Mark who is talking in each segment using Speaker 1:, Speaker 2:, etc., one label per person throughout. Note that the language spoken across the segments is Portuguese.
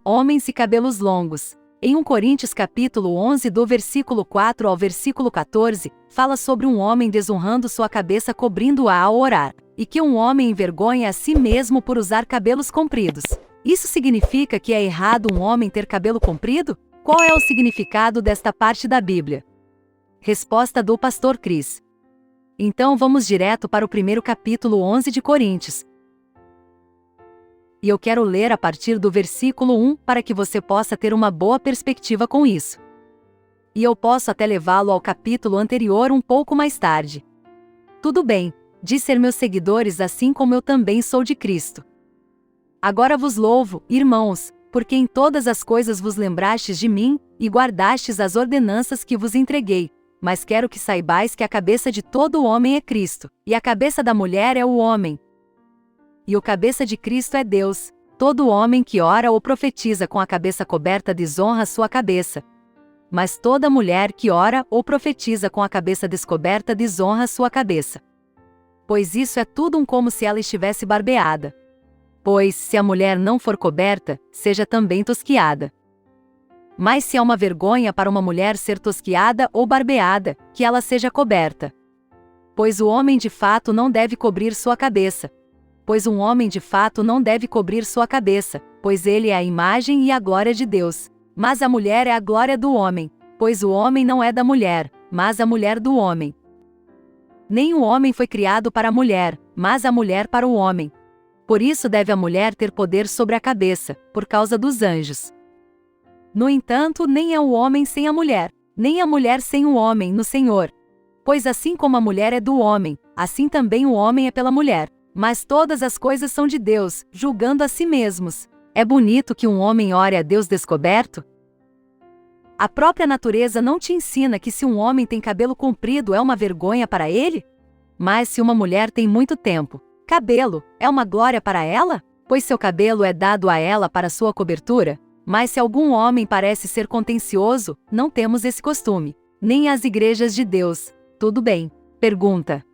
Speaker 1: homens e cabelos longos. Em 1 Coríntios capítulo 11 do versículo 4 ao versículo 14, fala sobre um homem desonrando sua cabeça cobrindo-a ao orar, e que um homem envergonha a si mesmo por usar cabelos compridos. Isso significa que é errado um homem ter cabelo comprido? Qual é o significado desta parte da Bíblia? Resposta do pastor Cris. Então vamos direto para o primeiro capítulo 11 de Coríntios. E eu quero ler a partir do versículo 1 para que você possa ter uma boa perspectiva com isso. E eu posso até levá-lo ao capítulo anterior um pouco mais tarde. Tudo bem, de ser meus seguidores assim como eu também sou de Cristo. Agora vos louvo, irmãos, porque em todas as coisas vos lembrastes de mim, e guardastes as ordenanças que vos entreguei. Mas quero que saibais que a cabeça de todo homem é Cristo, e a cabeça da mulher é o homem. E o cabeça de Cristo é Deus. Todo homem que ora ou profetiza com a cabeça coberta desonra sua cabeça. Mas toda mulher que ora ou profetiza com a cabeça descoberta desonra sua cabeça. Pois isso é tudo como se ela estivesse barbeada. Pois, se a mulher não for coberta, seja também tosquiada. Mas se é uma vergonha para uma mulher ser tosquiada ou barbeada, que ela seja coberta. Pois o homem de fato não deve cobrir sua cabeça. Pois um homem de fato não deve cobrir sua cabeça, pois ele é a imagem e a glória de Deus. Mas a mulher é a glória do homem, pois o homem não é da mulher, mas a mulher do homem. Nem o homem foi criado para a mulher, mas a mulher para o homem. Por isso deve a mulher ter poder sobre a cabeça, por causa dos anjos. No entanto, nem é o homem sem a mulher, nem a mulher sem o homem no Senhor. Pois assim como a mulher é do homem, assim também o homem é pela mulher. Mas todas as coisas são de Deus, julgando a si mesmos. É bonito que um homem ore a Deus descoberto? A própria natureza não te ensina que se um homem tem cabelo comprido é uma vergonha para ele? Mas se uma mulher tem muito tempo, cabelo, é uma glória para ela? Pois seu cabelo é dado a ela para sua cobertura? Mas se algum homem parece ser contencioso, não temos esse costume. Nem as igrejas de Deus. Tudo bem. Pergunta.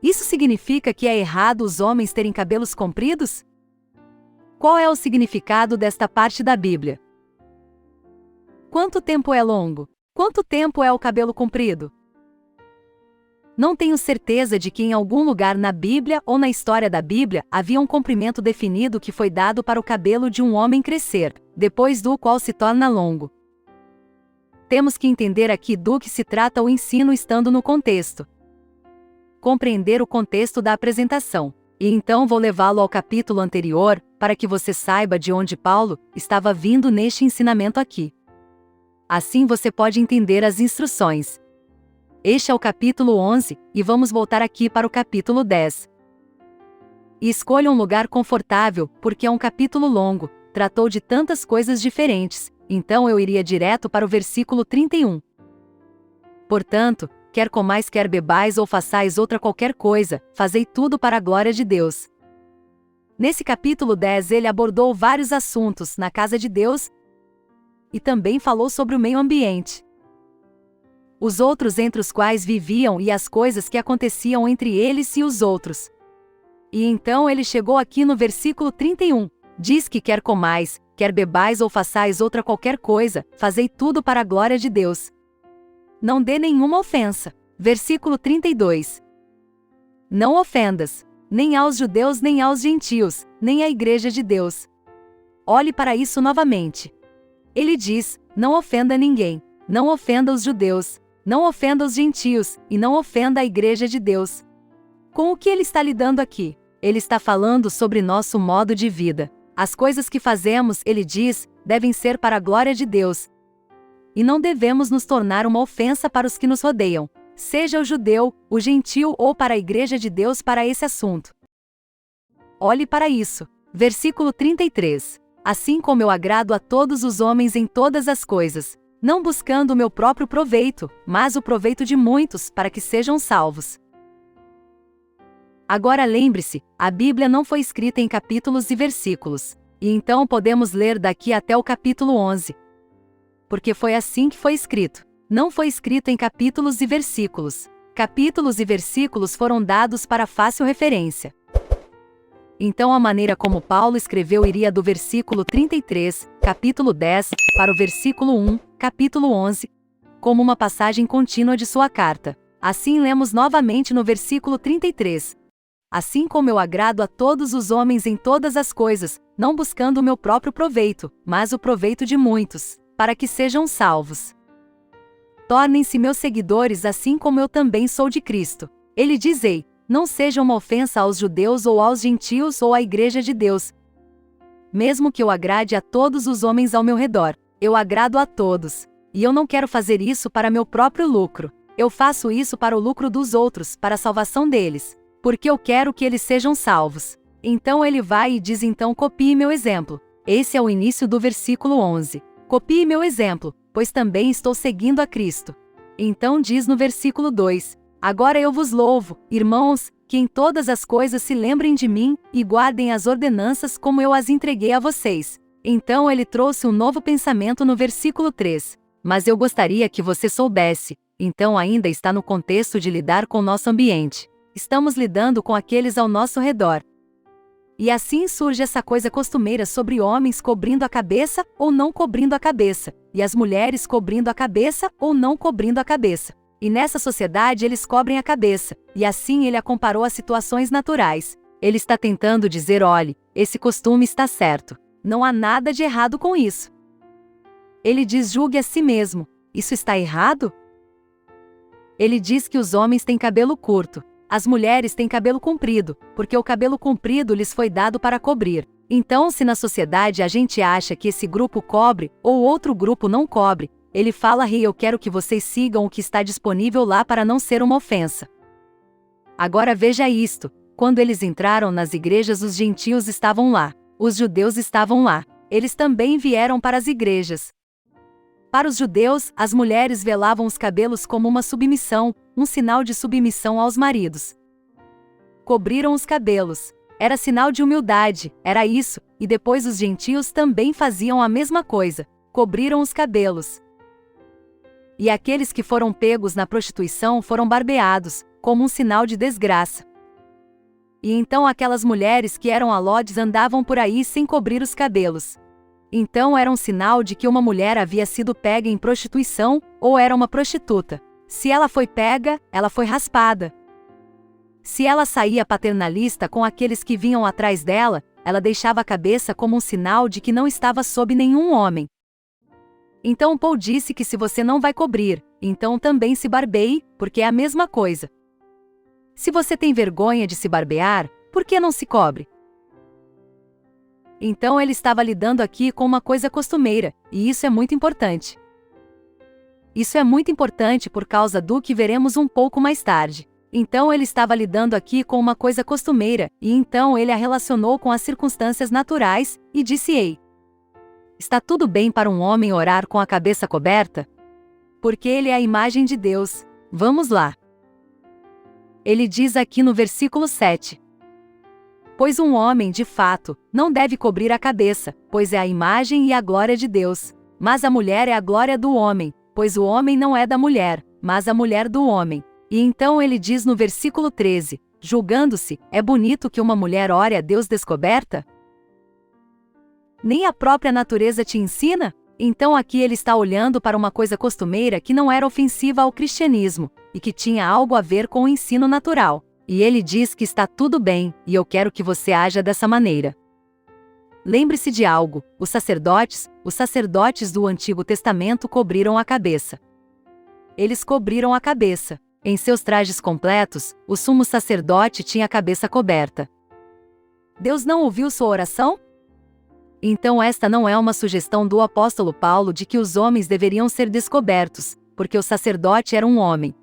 Speaker 1: Isso significa que é errado os homens terem cabelos compridos? Qual é o significado desta parte da Bíblia? Quanto tempo é longo? Quanto tempo é o cabelo comprido? Não tenho certeza de que em algum lugar na Bíblia ou na história da Bíblia havia um comprimento definido que foi dado para o cabelo de um homem crescer, depois do qual se torna longo. Temos que entender aqui do que se trata o ensino estando no contexto. Compreender o contexto da apresentação. E então vou levá-lo ao capítulo anterior, para que você saiba de onde Paulo estava vindo neste ensinamento aqui. Assim você pode entender as instruções. Este é o capítulo 11, e vamos voltar aqui para o capítulo 10. E escolha um lugar confortável, porque é um capítulo longo, tratou de tantas coisas diferentes, então eu iria direto para o versículo 31. Portanto, quer comais quer bebais ou façais outra qualquer coisa, fazei tudo para a glória de Deus. Nesse capítulo 10 ele abordou vários assuntos na casa de Deus e também falou sobre o meio ambiente. Os outros entre os quais viviam e as coisas que aconteciam entre eles e os outros. E então ele chegou aqui no versículo 31, diz que quer comais, quer bebais ou façais outra qualquer coisa, fazei tudo para a glória de Deus. Não dê nenhuma ofensa. Versículo 32. Não ofendas, nem aos judeus nem aos gentios, nem à igreja de Deus. Olhe para isso novamente. Ele diz, não ofenda ninguém, não ofenda os judeus, não ofenda os gentios, e não ofenda a igreja de Deus. Com o que ele está lidando aqui? Ele está falando sobre nosso modo de vida. As coisas que fazemos, ele diz, devem ser para a glória de Deus. E não devemos nos tornar uma ofensa para os que nos rodeiam, seja o judeu, o gentio ou para a igreja de Deus para esse assunto. Olhe para isso. Versículo 33. Assim como eu agrado a todos os homens em todas as coisas, não buscando o meu próprio proveito, mas o proveito de muitos, para que sejam salvos. Agora lembre-se, a Bíblia não foi escrita em capítulos e versículos, e então podemos ler daqui até o capítulo 11. Porque foi assim que foi escrito. Não foi escrito em capítulos e versículos. Capítulos e versículos foram dados para fácil referência. Então a maneira como Paulo escreveu iria do versículo 33, capítulo 10, para o versículo 1, capítulo 11, como uma passagem contínua de sua carta. Assim lemos novamente no versículo 33. Assim como eu agrado a todos os homens em todas as coisas, não buscando o meu próprio proveito, mas o proveito de muitos, para que sejam salvos. Tornem-se meus seguidores assim como eu também sou de Cristo. Ele diz: ei, não seja uma ofensa aos judeus ou aos gentios ou à igreja de Deus. Mesmo que eu agrade a todos os homens ao meu redor, eu agrado a todos. E eu não quero fazer isso para meu próprio lucro. Eu faço isso para o lucro dos outros, para a salvação deles. Porque eu quero que eles sejam salvos. Então ele vai e diz: então copie meu exemplo. Esse é o início do versículo 11. Copie meu exemplo, pois também estou seguindo a Cristo. Então diz no versículo 2: agora eu vos louvo, irmãos, que em todas as coisas se lembrem de mim, e guardem as ordenanças como eu as entreguei a vocês. Então ele trouxe um novo pensamento no versículo 3. Mas eu gostaria que você soubesse. Então ainda está no contexto de lidar com o nosso ambiente. Estamos lidando com aqueles ao nosso redor. E assim surge essa coisa costumeira sobre homens cobrindo a cabeça ou não cobrindo a cabeça, e as mulheres cobrindo a cabeça ou não cobrindo a cabeça. E nessa sociedade eles cobrem a cabeça, e assim ele a comparou a situações naturais. Ele está tentando dizer: olhe, esse costume está certo. Não há nada de errado com isso. Ele diz: julgue a si mesmo. Isso está errado? Ele diz que os homens têm cabelo curto. As mulheres têm cabelo comprido, porque o cabelo comprido lhes foi dado para cobrir. Então, se na sociedade a gente acha que esse grupo cobre, ou outro grupo não cobre, ele fala: eu quero que vocês sigam o que está disponível lá para não ser uma ofensa. Agora veja isto: quando eles entraram nas igrejas, os gentios estavam lá. Os judeus estavam lá. Eles também vieram para as igrejas. Para os judeus, as mulheres velavam os cabelos como uma submissão, um sinal de submissão aos maridos. Cobriram os cabelos. Era sinal de humildade, era isso, e depois os gentios também faziam a mesma coisa, cobriram os cabelos. E aqueles que foram pegos na prostituição foram barbeados, como um sinal de desgraça. E então aquelas mulheres que eram alodes andavam por aí sem cobrir os cabelos. Então era um sinal de que uma mulher havia sido pega em prostituição, ou era uma prostituta. Se ela foi pega, ela foi raspada. Se ela saía paternalista com aqueles que vinham atrás dela, ela deixava a cabeça como um sinal de que não estava sob nenhum homem. Então Paul disse que se você não vai cobrir, então também se barbeie, porque é a mesma coisa. Se você tem vergonha de se barbear, por que não se cobre? Então ele estava lidando aqui com uma coisa costumeira, e isso é muito importante. Isso é muito importante por causa do que veremos um pouco mais tarde. Então ele estava lidando aqui com uma coisa costumeira, e então ele a relacionou com as circunstâncias naturais, e disse: ei, está tudo bem para um homem orar com a cabeça coberta? Porque ele é a imagem de Deus. Vamos lá. Ele diz aqui no versículo 7. Pois um homem, de fato, não deve cobrir a cabeça, pois é a imagem e a glória de Deus. Mas a mulher é a glória do homem, pois o homem não é da mulher, mas a mulher do homem. E então ele diz no versículo 13, julgando-se: é bonito que uma mulher ore a Deus descoberta? Nem a própria natureza te ensina? Então aqui ele está olhando para uma coisa costumeira que não era ofensiva ao cristianismo, e que tinha algo a ver com o ensino natural. E ele diz que está tudo bem, e eu quero que você haja dessa maneira. Lembre-se de algo: os sacerdotes do Antigo Testamento cobriram a cabeça. Eles cobriram a cabeça. Em seus trajes completos, o sumo sacerdote tinha a cabeça coberta. Deus não ouviu sua oração? Então esta não é uma sugestão do apóstolo Paulo de que os homens deveriam ser descobertos, porque o sacerdote era um homem.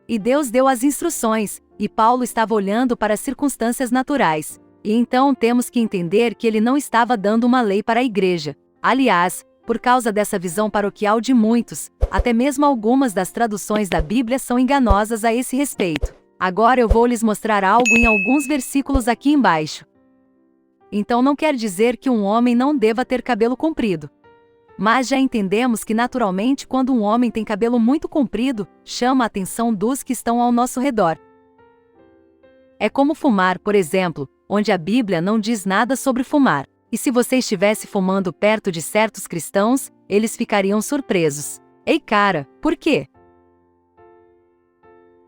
Speaker 1: E Deus deu as instruções, e Paulo estava olhando para as circunstâncias naturais. E então temos que entender que ele não estava dando uma lei para a igreja. Aliás, por causa dessa visão paroquial de muitos, até mesmo algumas das traduções da Bíblia são enganosas a esse respeito. Agora eu vou lhes mostrar algo em alguns versículos aqui embaixo. Então não quer dizer que um homem não deva ter cabelo comprido. Mas já entendemos que naturalmente quando um homem tem cabelo muito comprido, chama a atenção dos que estão ao nosso redor. É como fumar, por exemplo, onde a Bíblia não diz nada sobre fumar. E se você estivesse fumando perto de certos cristãos, eles ficariam surpresos. Ei cara, por quê?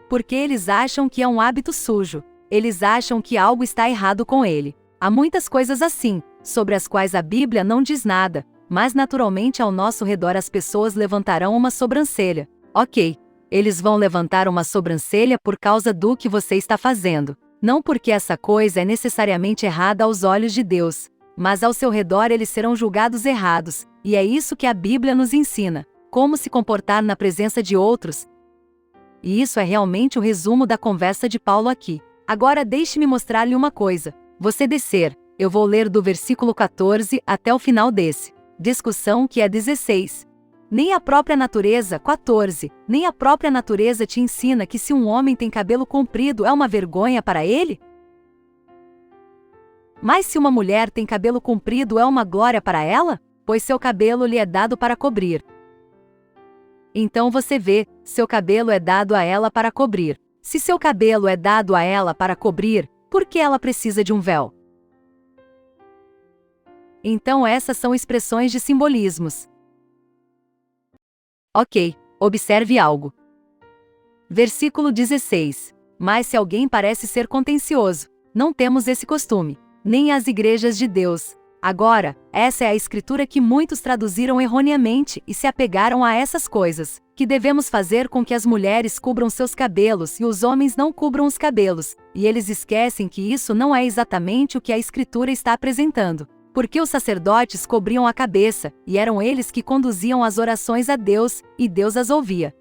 Speaker 1: Porque eles acham que é um hábito sujo. Eles acham que algo está errado com ele. Há muitas coisas assim, sobre as quais a Bíblia não diz nada, mas naturalmente ao nosso redor as pessoas levantarão uma sobrancelha. Ok, eles vão levantar uma sobrancelha por causa do que você está fazendo. Não porque essa coisa é necessariamente errada aos olhos de Deus, mas ao seu redor eles serão julgados errados, e é isso que a Bíblia nos ensina, como se comportar na presença de outros. E isso é realmente o resumo da conversa de Paulo aqui. Agora deixe-me mostrar-lhe uma coisa. Você descer, eu vou ler do versículo 14 até o final desse. Discussão que é 16. Nem a própria natureza, 14, nem a própria natureza te ensina que se um homem tem cabelo comprido é uma vergonha para ele? Mas se uma mulher tem cabelo comprido é uma glória para ela? Pois seu cabelo lhe é dado para cobrir. Então você vê, seu cabelo é dado a ela para cobrir. Se seu cabelo é dado a ela para cobrir, por que ela precisa de um véu? Então essas são expressões de simbolismos. Ok, observe algo. Versículo 16. Mas se alguém parece ser contencioso, não temos esse costume, nem as igrejas de Deus. Agora, essa é a escritura que muitos traduziram erroneamente e se apegaram a essas coisas, que devemos fazer com que as mulheres cubram seus cabelos e os homens não cubram os cabelos, e eles esquecem que isso não é exatamente o que a escritura está apresentando. Porque os sacerdotes cobriam a cabeça, e eram eles que conduziam as orações a Deus, e Deus as ouvia.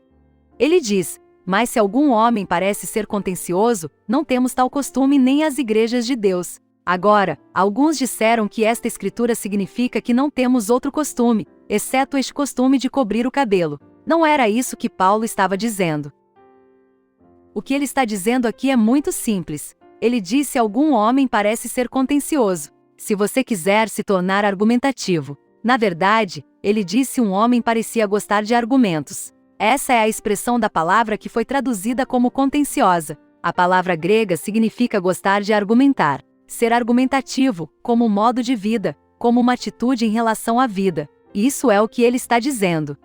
Speaker 1: Ele diz, mas se algum homem parece ser contencioso, não temos tal costume nem as igrejas de Deus. Agora, alguns disseram que esta escritura significa que não temos outro costume, exceto este costume de cobrir o cabelo. Não era isso que Paulo estava dizendo. O que ele está dizendo aqui é muito simples. Ele disse algum homem parece ser contencioso. Se você quiser se tornar argumentativo. Na verdade, ele disse um homem parecia gostar de argumentos. Essa é a expressão da palavra que foi traduzida como contenciosa. A palavra grega significa gostar de argumentar. Ser argumentativo, como modo de vida, como uma atitude em relação à vida. Isso é o que ele está dizendo.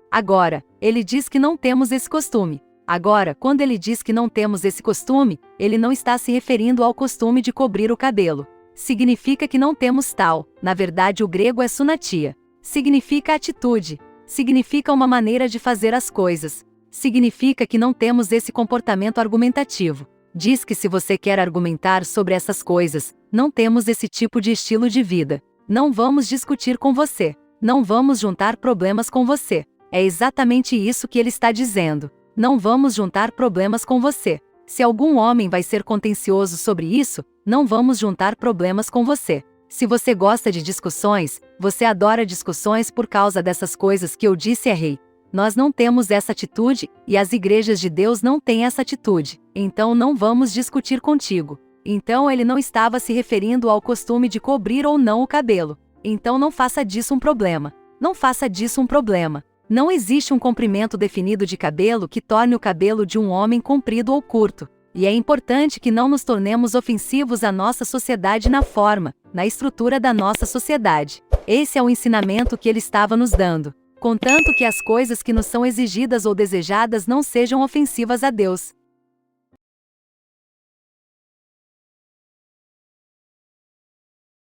Speaker 1: Agora, ele diz que não temos esse costume. Agora, quando ele diz que não temos esse costume, ele não está se referindo ao costume de cobrir o cabelo. Significa que não temos tal. Na verdade, o grego é sunatia. Significa atitude. Significa uma maneira de fazer as coisas. Significa que não temos esse comportamento argumentativo. Diz que se você quer argumentar sobre essas coisas, não temos esse tipo de estilo de vida. Não vamos discutir com você. Não vamos juntar problemas com você. É exatamente isso que ele está dizendo. Não vamos juntar problemas com você. Se algum homem vai ser contencioso sobre isso, não vamos juntar problemas com você. Se você gosta de discussões, você adora discussões por causa dessas coisas que eu disse errei. Nós não temos essa atitude, e as igrejas de Deus não têm essa atitude. Então não vamos discutir contigo. Então ele não estava se referindo ao costume de cobrir ou não o cabelo. Então não faça disso um problema. Não faça disso um problema. Não existe um comprimento definido de cabelo que torne o cabelo de um homem comprido ou curto. E é importante que não nos tornemos ofensivos à nossa sociedade na forma, na estrutura da nossa sociedade. Esse é o ensinamento que ele estava nos dando. Contanto que as coisas que nos são exigidas ou desejadas não sejam ofensivas a Deus.